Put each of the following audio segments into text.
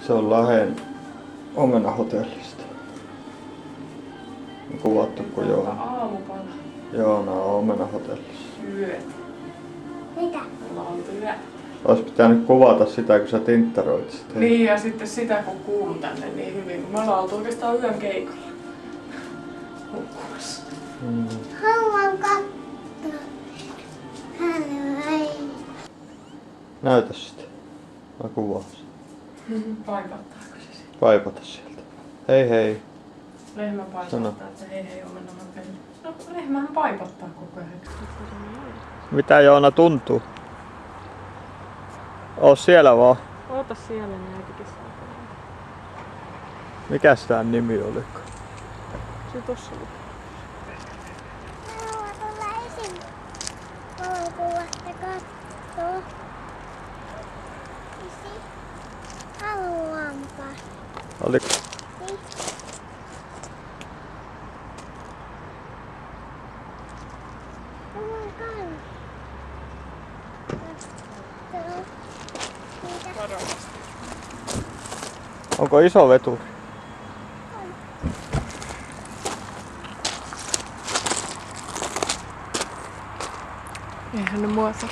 Se on Lahden omenahotellista. On kuvattu kun Aamupala. Joona on omenahotellissa. Yöt. Mitä? Ollaan oltu yö. Ois pitänyt kuvata sitä kun sä tinttaroit sitä. Niin ja sitten sitä kun kuuluu tänne niin hyvin, kun me ollaan oltu oikeastaan yön keikalla. Hukkumassa. Haluan katsoa. Haluan. Näytä sitä. Mä kuvaan sitä. Paipattaako se sitten? Vaipata sieltä. Hei hei. Lehmä Sano. paipottaa, että hei hei omenahotellilla. No lehmähän paipottaa koko ajan. Mitä Joona tuntuu? Oo siellä vaan. Oota siellä, niin äitikin saa. Mikäs tää nimi olikaan? Se tossa oli. Haluan tulla esiin. Koulukuvasta katsoa. Isi. Haluanpa. Oliko? Niin. Haluan kanssa. Katsoa. Mitä? Onko iso veturi? Eihän ne mua saa.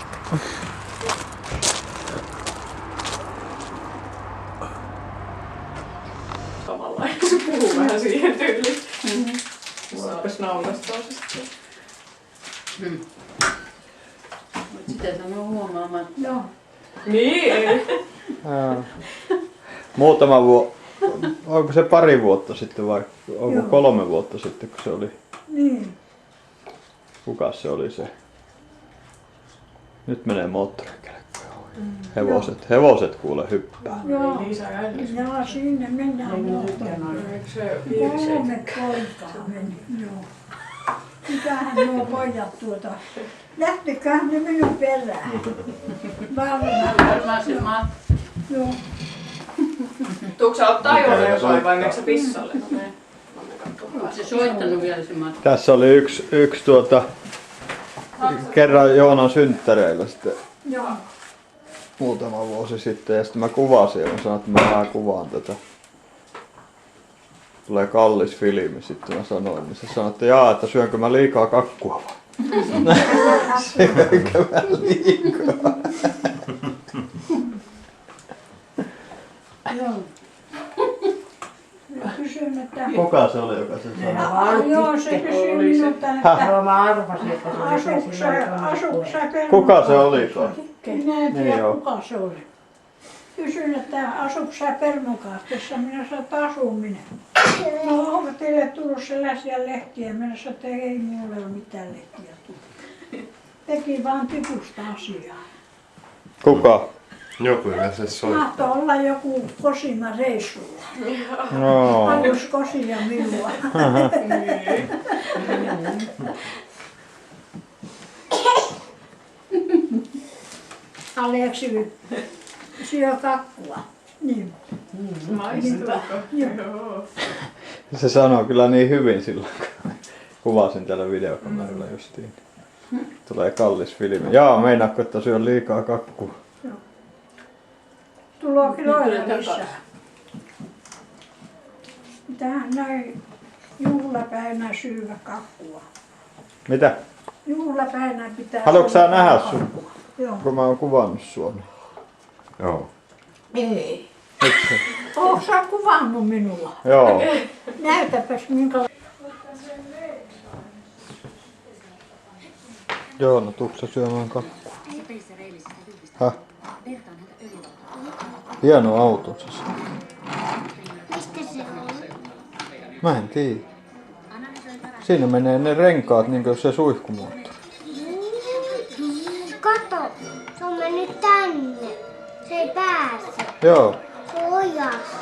Tavallaan se puhuu vähän siihen tyyliin. Saapes naurastaa se sitten. Mut sitä sanoo huomaamatta. Joo. Niin ei. Muutama onko se pari vuotta sitten vai onko 3 vuotta sitten kun se oli? Niin. Kukas se oli se? Nyt menee moottorikelkkoja. Hevoset kuule hyppää. Joo. Ei Liisa äänys. Ja sinne mennään moottoriin. Eikö se Viiri 3 poikaa meni. Joo. Mitähän nuo pojat lähtiköhän ne minun perään. Varmaan se Joo. Tuutko sä ottaa ajoneuvoa vai meneekö sä pissalle? No mene. Onko se soittanut vielä se matka? Tässä oli yksi kerran Joonan synttäreillä sitten Joo. muutama vuosi sitten ja sitten mä kuvasin ja mä sanoin, että mä vähän kuvaan tätä. Tulee kallis filmi, sitten mä sanoin, niin se sanoi, että jaa, että syönkö mä liikaa kakkua vai? Syönkö mä liikaa? Joo. Ja kysyin, että... Kuka se oli, joka sen sanoi? Joo, se kysyi minulta, että... Mä arvasin, että se Asuuko sä Kuka se olikaan? Minä en Niin tiedä, joo. kuka se oli. Kysyin, että asuuko sä Permukaastessa? Minä sanoin, että asun minä. No onko teille tullut sellaisia lehtiä? Minä sanoin, että ei minulle ole mitään lehtiä tullut. Teki vaan typusta asiaa. Kuka? Joku se soittaa. Mahtoi olla joku Kosima reissulla. No. Halus Kosia minua. Aleksi syö kakkua. Niin. Maistuuko? Joo. Se sanoo kyllä niin hyvin silloin, kun kuvasin tällä videokameralla justiin. Tulee kallis filmi. Jaa, meinaatko, että syö liikaa kakkua? Tuloo kiloilla lisää. Mitähän näin juhlapäivänä syödä kakkua. Mitä? Juhlapäivänä pitää Haluatko sä syödä nähdä kakkua. sun? Joo. Kun mä oon kuvannut sua. Niin. Joo. Ei. Ootko sä kuvannut minua? Joo. Näytäpäs minkä... Joona, tuutko sä syömään kakkua? Häh? Hieno auto siis. Mistä se on? Mä en tiedä. Siinä menee ne renkaat niin kuin se suihkumoottori. Kato, se on mennyt tänne. Se ei pääse. Joo. Se on ojassa.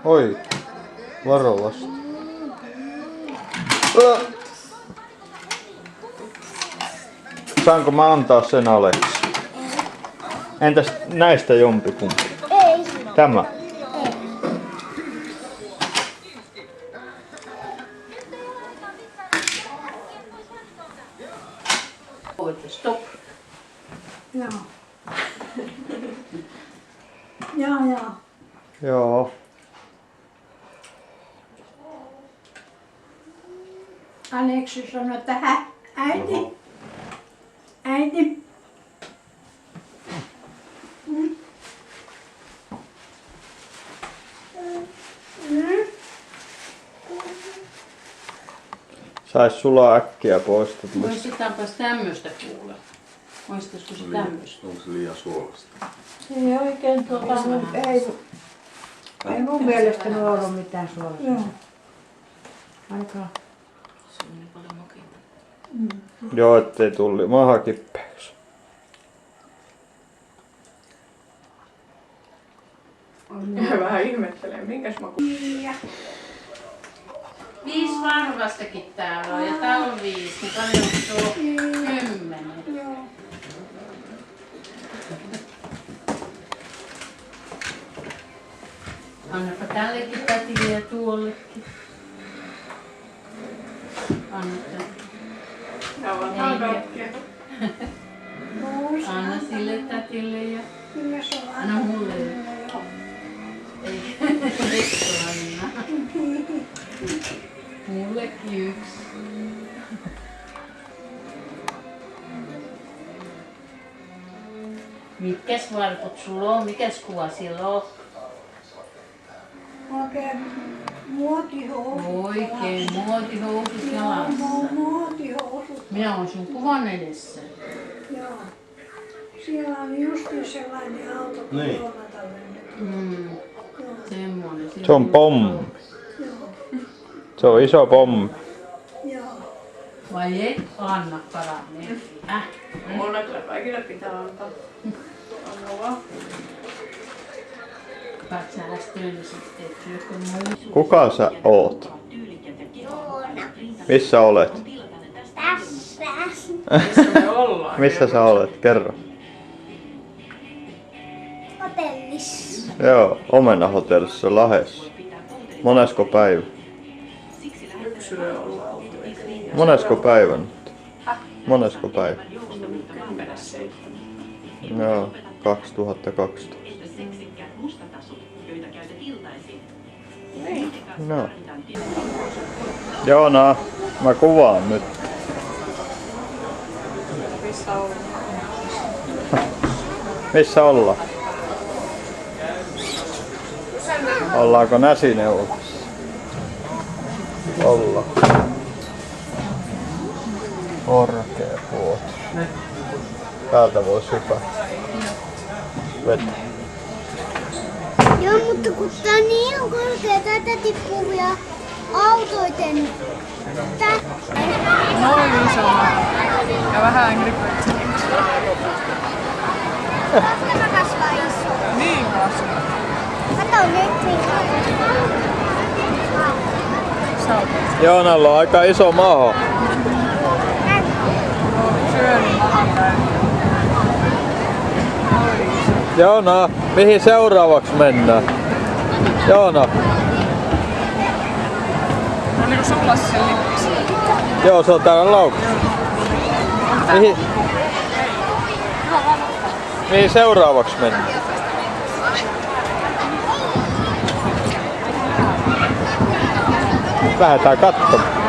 Oi. Varovasti. Saanko mä antaa sen Aleksi? Entäs näistä jompikumpi? Ei. Tämä. Stop. Joo. Jaa. Joo. Aleksi sanoi, että äiti. Äiti. Sais sulaa äkkiä pois. Muistetaanpas tämmöstä kuule. Muistaisiko se tämmöstä? Onko se liian suolasta? Ei oikein Ei mun mielestäni ollut mitään suolasta. Joo. Aika. Se on niin paljon makeita. Joo, ettei tulli maha kippeäksi. Vähän ihmettelee, minkäs maku. 5 varvastakin täällä on ja täällä on 5, niin paljon se on 10. Joo. Annapa tällekin tätille ja tuollekin. Anna tälle. Ja avataan kaikkia. Anna sille tätille ja Kyllä se on anna mulle. Ei, eikö anna? Mullekin 1. Mitkäs varput sulla on? Mikäs kuva siellä on? Oikein muotihousut. Oikein, muotihousut jalassa. Muotihousut. Minä olen sun kuvan edessä. Joo. Siellä on justiin sellainen auto, kun Niin. Joonata lennetty. Semmoinen. Se on pommi. Joo. Se on iso pommi. Joo. Vai et anna paranee? Mulla kyllä kaikille pitää antaa. Anna vaan. Kaat sä ästöille sitten, et syökö muu. Kuka sä oot? Missä olet? Missä me ollaan? Missä sä olet? Kerro. Hotellissa. Joo, Omena-hotellissa Lahdessa. Monesko päivä? Yksilöä ollaan oltu. Monesko päivä nyt? Monesko päivä? 10.7. Joo, 2012. No. Joona, mä kuvaan nyt. Missä ollaan? Missä ollaan? Ollaanko Näsineuvotassa? Ollaan. Korkea puoto. Täältä voisi hypätä. Vetä. Joo, mutta kun tää on niin korkea, täältä tippuu vielä autoiten. Noin isona. Ja vähän Angry Birdsiksi. Tämä kasvaa iso. Niin kasvaa. Kato nyt. Joonalla on aika iso maho. Syönyt mahan päin. Joona, mihin seuraavaksi mennään? Joona. Oliko sulla se lippis? Joo, se on täällä laukussa. Mihin seuraavaksi mennään? Lähdetään katsomaan.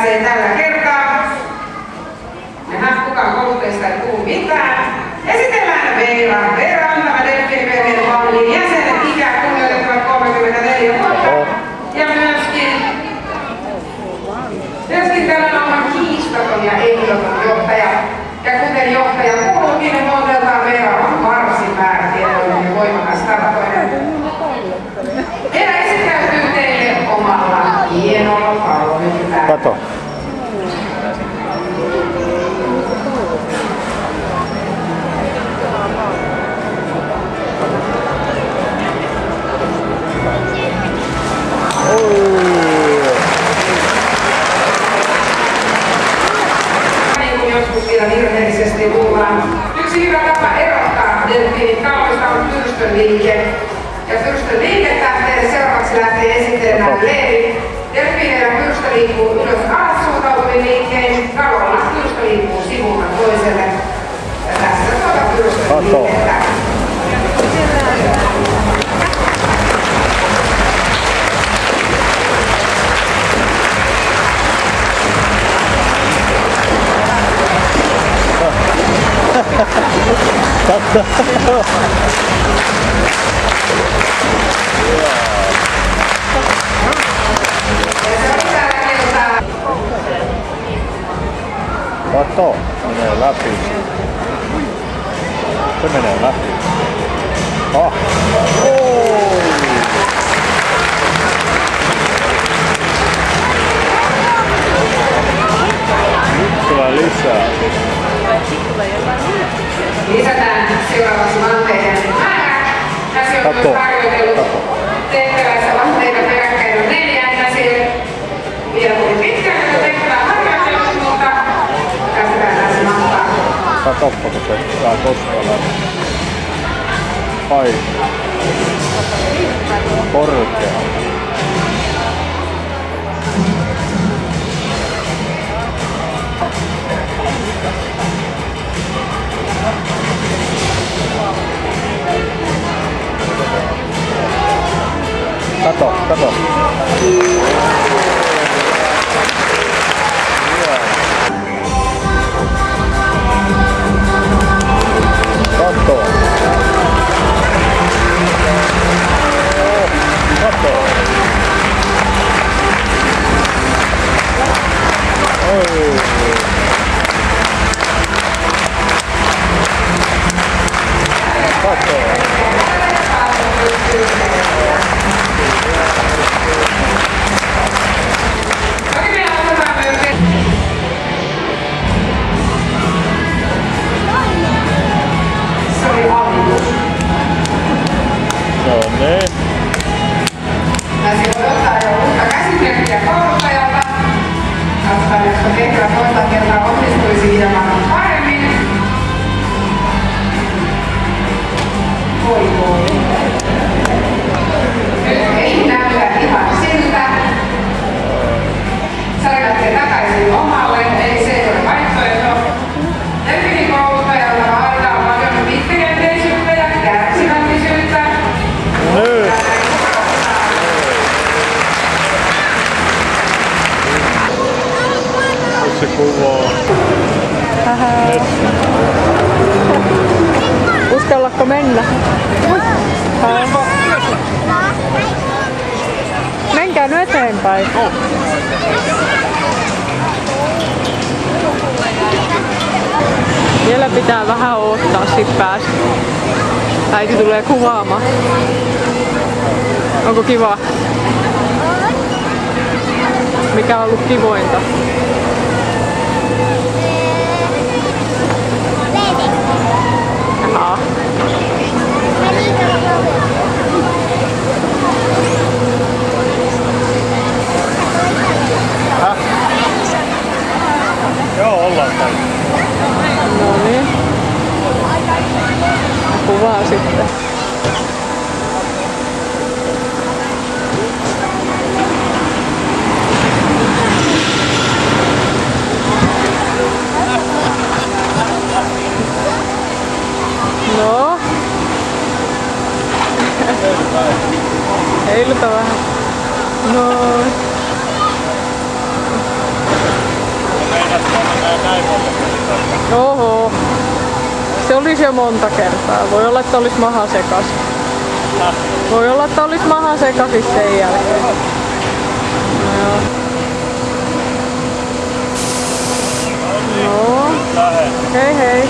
pääsee tällä kertaa. Nähdään kukaan koulutteista ei puhu mitään. Esitellään Veera. Veera on tämä delfiiniperheen mallin jäsenet, ikä kunnioitettavat 34 vuotta. Ja myöskin tämä on kiistaton ja ehdoton johtaja. Ja kuten johtaja kuuluukin, luonteeltaan Veera on varsin määrätietoinen ja voimakas tahtoinen. Veera esittäytyy teille omalla hienolla pallonyhdellä. Kato. Niin kuin joskus vielä virheellisesti luullaan. Yksi hyvä tapa erottaa delfiinin kaupoista on pyrstönliike. Ja pyrstönliikettä teille seuraavaksi lähtee esittelemään Leevi. Delfiineillä pyrstö liikkuu ylös alas suuntautuvin liikkein. Kaloilla pyrstö liikkuu sivulta toiselle. Ja tässä tuota pyrstönliikettä. Kato, menee läpi. Se menee läpi. Ah. Oh. Nyt tulee lisää. Lisätään seuraavaksi vanteiden määrä. Käsi on myös harjoitellut tehtävässä vanteita peräkkäin on 4 käsiä. Vielä tuli pitkään tätä tehtävää harjoitellut, mutta käsitään tässä mahtaa. Katoppa, kun se saa koskella. Ai. Korkea. Kato, kato. Kato. Kato. Oi. Kato. Se kuvaa. Uskallatko mennä? Menkää nyt eteenpäin. Vielä pitää vähän odottaa, sit päästä. Äiti tulee kuvaamaan. Onko kiva? Mikä on ollut kivointa? Jaha. Joo, ollaan täällä. No niin. Kuvaa sitten. jo monta kertaa. Voi olla, että olisi maha sekaisin. Voi olla, että olisi maha sekaisin sen jälkeen. No joo. No. Hei hei.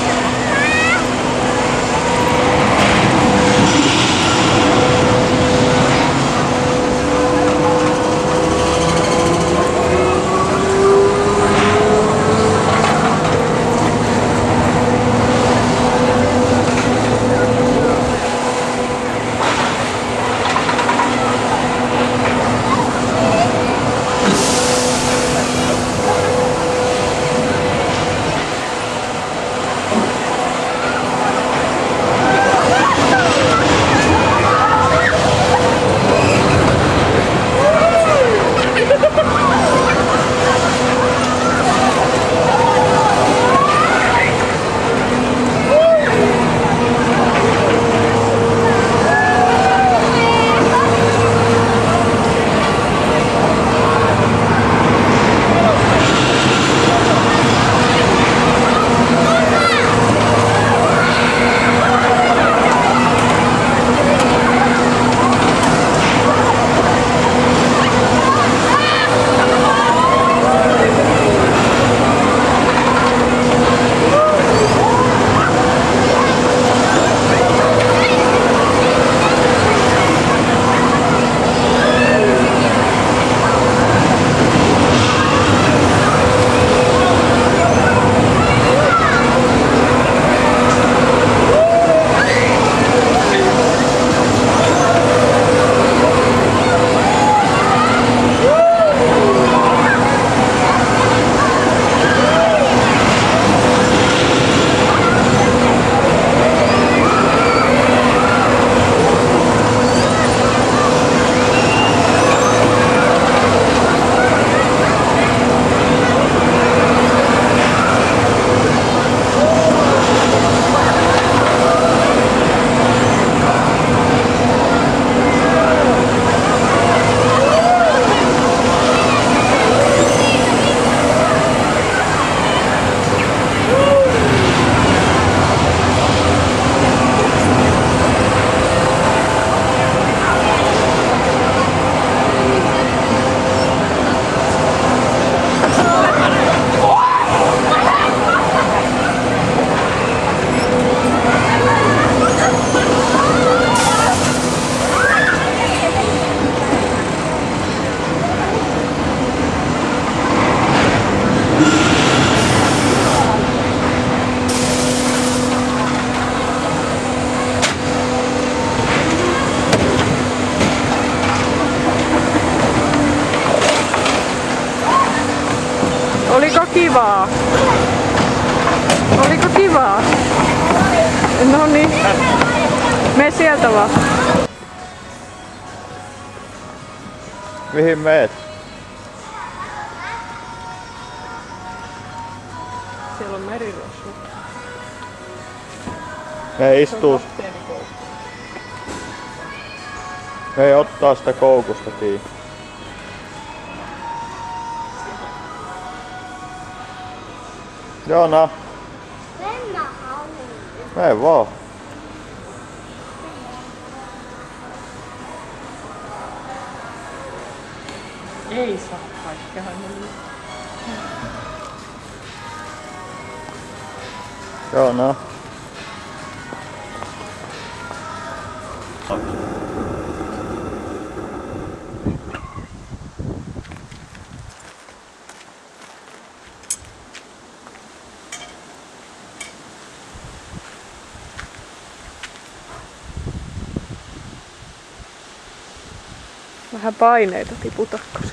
Oliko kivaa? Oliko kivaa? No niin. Mene sieltä vaan. Mihin meet? Siellä on merirosvo. Ne istuu. Ne ottaa sitä koukusta kiinni. Joona, Mennä haluun. mene vaan. Ei saa kaikkea. Joona. Vähän paineita tiputakko se.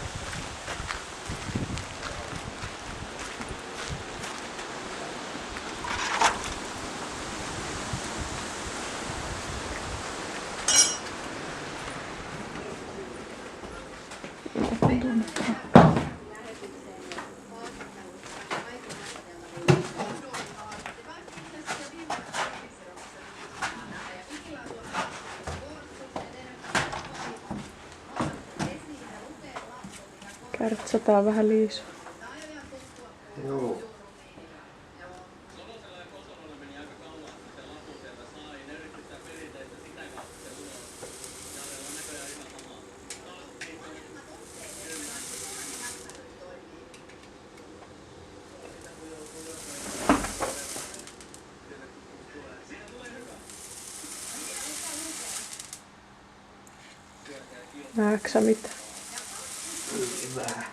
Kärtsätään vähän liisua. Joo. Näetkö sä mitään? Vähän.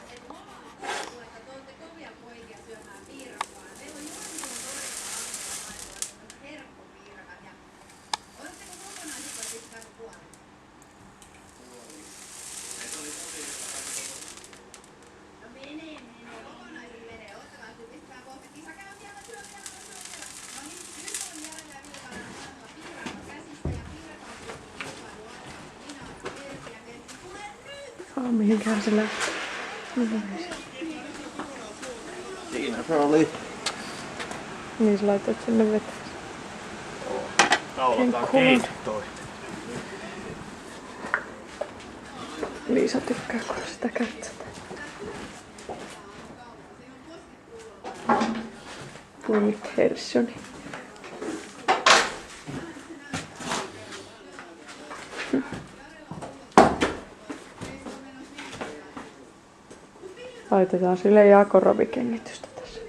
Mihinkään se lähtee? Siinä se oli. Niin sä laitoit sinne veteen. Kaulotaan kiinni toi. Liisa tykkää, kun sitä kätsätä. Puolit Hersioni. Laitetaan sille Jaakorovi-kengitystä tässä.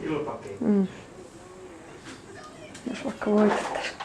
Kilpakin. Jos vaikka voitettaisiin.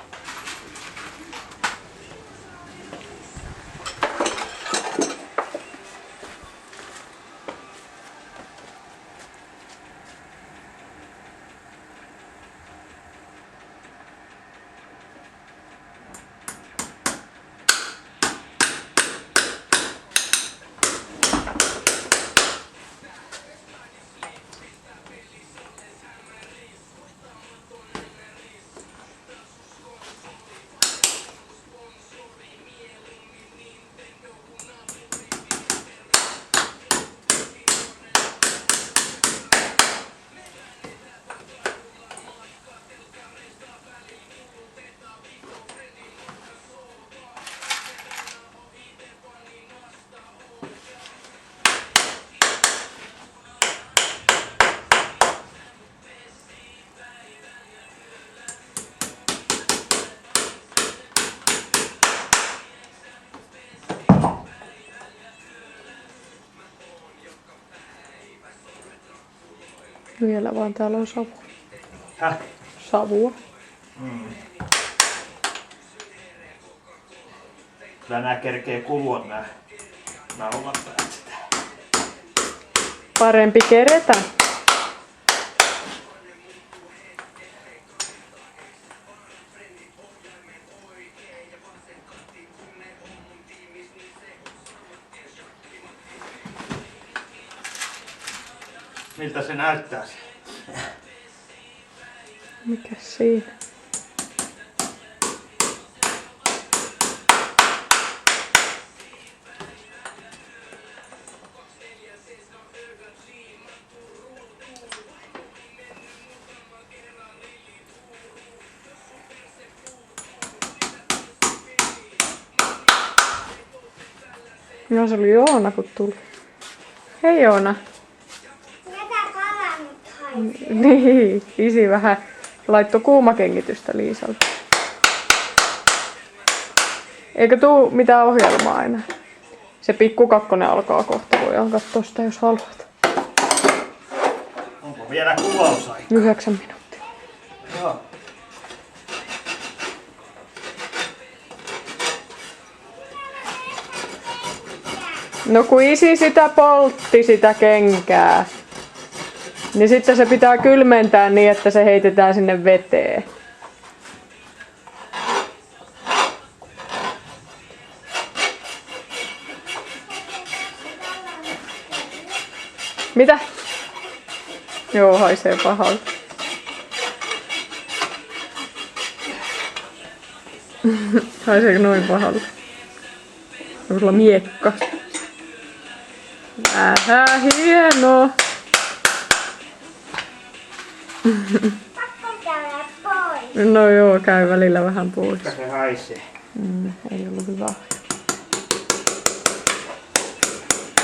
Vielä vaan täällä on savua. Häh? Savua. Kyllä nää kerkee kulua nää naulat päät sitä. Parempi keretä. Miltä se näyttää se? Mikäs siinä? No se oli Joona kun tuli. Hei Joona. Niin, isi vähän laittoi kuumakengitystä Liisalle. Eikö tuu mitään ohjelmaa enää? Se pikku kakkonen alkaa kohta, voidaan katsoa sitä jos haluat. Onko vielä kuvausaika? 9 minuuttia. Joo. No kun isi sitä poltti sitä kenkää, niin sitten se pitää kylmentää niin, että se heitetään sinne veteen. Mitä? Joo, haisee pahalta. Haiseeko noin pahalta? Onko sulla miekka? Vähän hienoa. Pakko käydä pois. No joo, käy välillä vähän pois. Mikä se haisee? Ei ollut hyvä.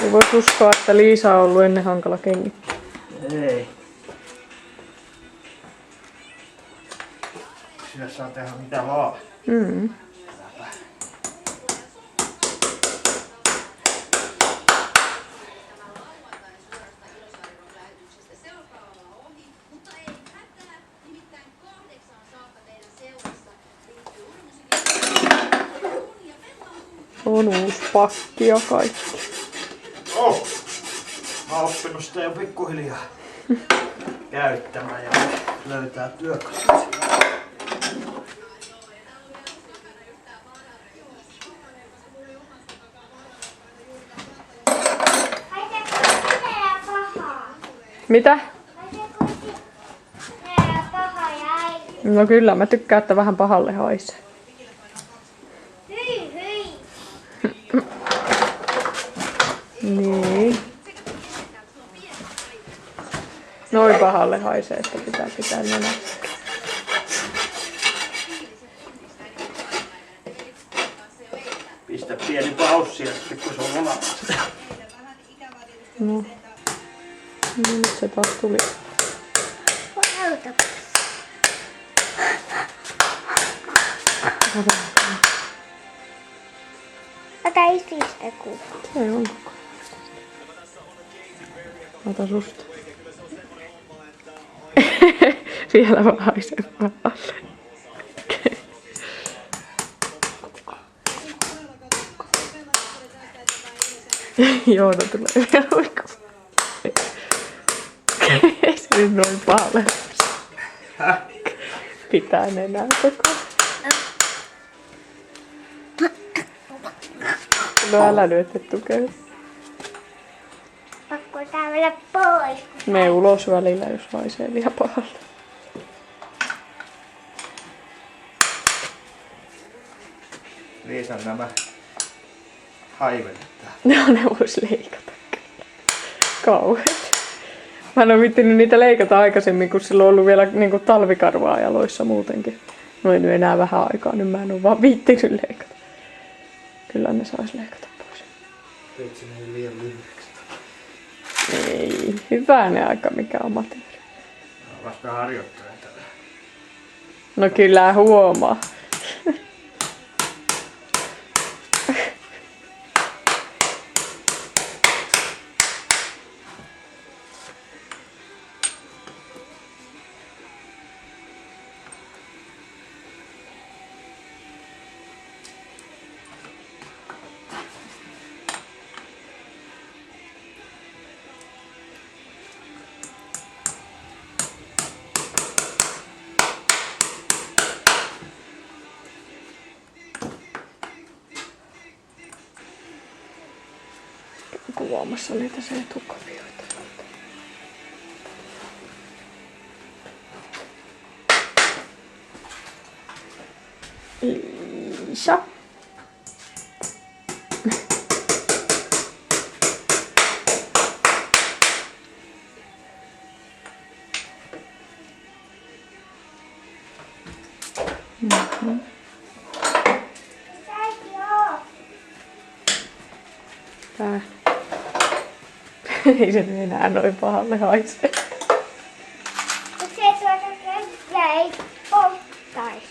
Ei vois uskoa, että Liisa on ollut ennen hankala kengittää. Ei. Sillä saa tehdä mitä vaan. On uusi pakki ja kaikki. Oh! Mä oon oppinut sitä jo pikkuhiljaa käyttämään ja löytää työkalut. Mitä? No kyllä, mä tykkään, että vähän pahalle haisee. Hyi, hyi. Niin. Noin pahalle haisee, että pitää nenä. Pistä pieni paussi ja sitten kun se on valmis. No. Nyt se taas tuli. Auta. Ota isistä kuva. Ei on koko. Ota susta. Vielä vaan haisee pahalle. Joo, no tulee vielä oikein. Se nyt noin pahalle. Pitää nenää koko. No älä nyt, et tukee. Pakko tää mennä pois. Mene ulos välillä, jos haisee liian pahalle. Liisan nämä haivenet täällä. No ne vois leikata kyllä. Kauheet. Mä en oo viittinyt niitä leikata aikaisemmin, kun silloin on ollut vielä niinku talvikarvaa jaloissa muutenkin. No ei nyt enää vähän aikaa, nyt mä en oo vaan viittinyt leikata. Kyllä ne sais leikata pois. Teit sinne liian lyhyeksi. Ei, hyvänen aika mikä on materiaali. Mä vasta harjoittelen tätä. No kyllä huomaa. Kuvaamassa niitä se etukavioita. Liisa. Mm-hmm. Tää. Ei se nyt enää noin pahalle haise. Se tuota ja ei polttaisi.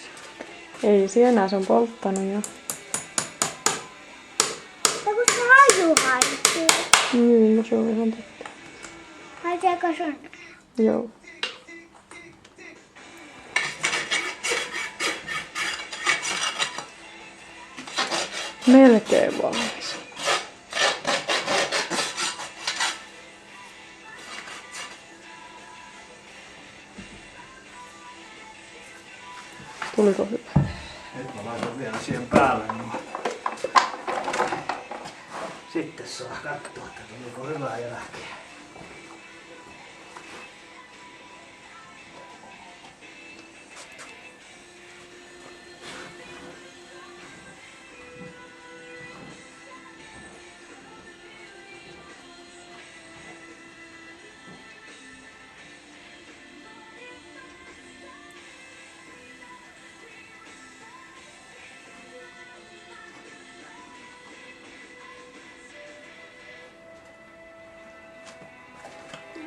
Ei se enää, se on polttanut jo. Ja kun se haju haisee. No se on ihan totta. Haiseeko sun? Joo. Melkein valmis. Tuliko hyvä? Nyt mä laitan vielä siihen päälle. Niin sitten saa katsoa, että tuliko hyvää jälkeä.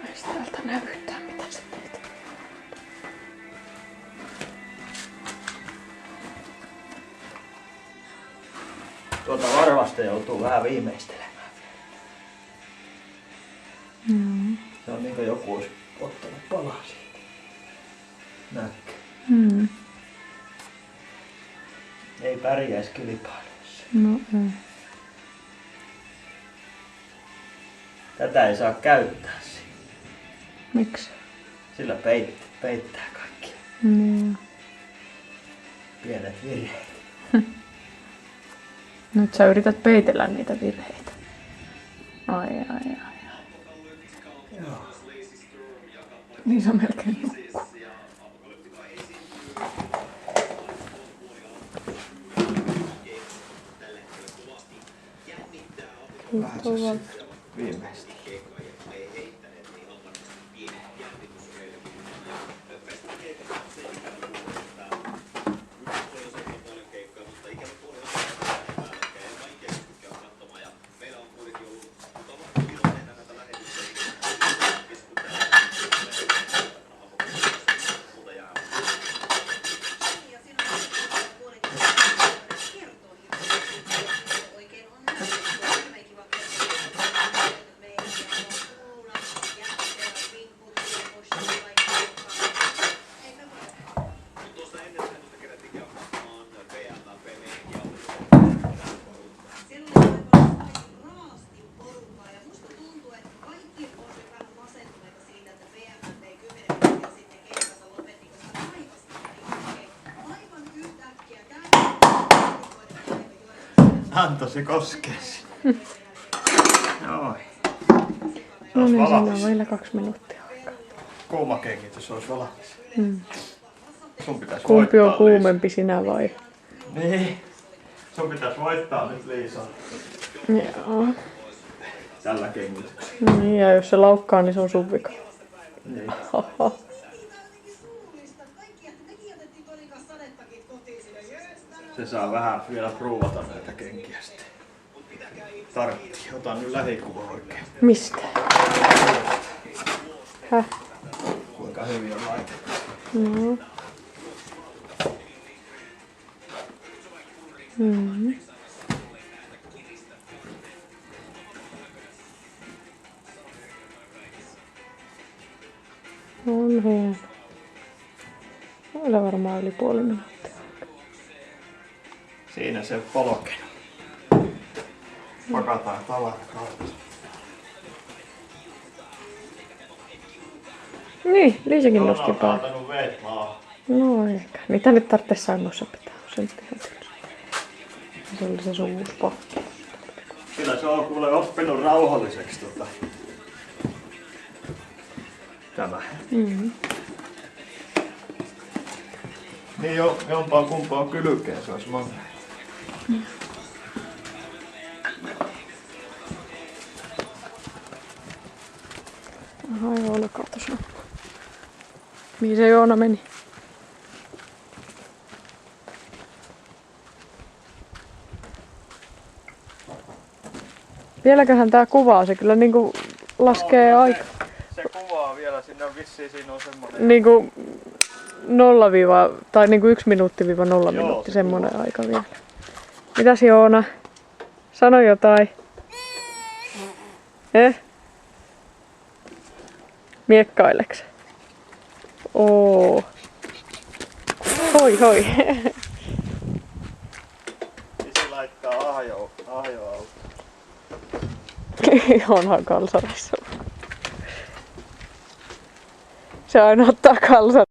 Ees täältä näyttää mitä sä teet. Tuota varvasta joutuu vähän viimeistelemään. Mm. Se on niin kuin joku olisi ottanut palaa siitä. Näkö? Mm. Ei pärjäisi kilpailussa. No ei. Tätä ei saa käyttää siinä. Miksi? Sillä peittää kaikki Niin. pienet virheet. Nyt sä yrität peitellä niitä virheitä. Ai. Joo. Niin se melkein nukkuu. Vähän se viimeistä. Antosi koskee sinne. Noin. No niin, siinä on vielä 2 minuuttia aikaa. Kuuma kengitys olisi valmis. Sun pitäisi Kumpi on voittaa, kuumempi, sinä vai? Liisa. Niin. Sun pitäisi voittaa nyt Liisa. Joo. Tällä kengityksellä. Niin, ja jos se laukkaa, niin se on sun vika. Niin. Haha. Se saa vähän vielä pruuvata näitä kenkiä sitten. Tarvittiin. Otan nyt lähikuva oikein. Mistä? Häh? Kuinka hyvin on laitettu. No. Mm. On hieno. Vielä varmaan yli puoli minuuttia. Siinä se polkenu. Pakataan tavara kautta. Niin, Liisakin nosti päälle. kaatanut veet maahan. No ehkä. Niitä nyt tarvitse saunossa pitää. Se nyt ihan tylsä. Se oli se sun uusi pohti. Kyllä se on kuule oppinut rauhalliseksi tämä. Mm. Niin jompaa kumpaa kylkeen se olisi manne. Aha, Joona kaatos nappua. Mihin se Joona meni? Vieläköhän tää kuvaa, se kyllä niinku laskee aika. Se kuvaa vielä, sinne on vissiin siinä on semmonen. Niinku 0- tai niinku 1 minuutti-0 Joo, minuutti, se semmonen aika vielä. Mitäs Joona? Sano jotain. Miekkaileks? Oo. Hoi. Isi laittaa ahjo auto. Onhan kalsarissa. Se aina ottaa kalsarin.